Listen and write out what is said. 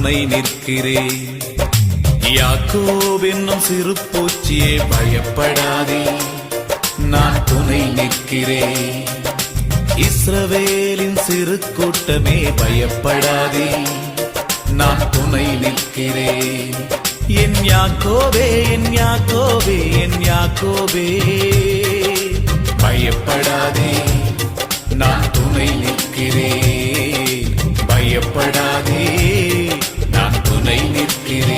துணை நிற்கிறேன். யாக்கோபு என்னும் சிறு பூச்சியே பயப்படாதே, நான் துணை நிற்கிறேன். இஸ்ரவேலின் சிறு கூட்டமே பயப்படாதே, நான் துணை நிற்கிறேன். என் யாக்கோபே, என் யாக்கோபே, என் யாக்கோபே, பயப்படாதே, நான் துணை நிற்கிறேன். பயப்படாதே, நான் துணை நிற்கிறேன்.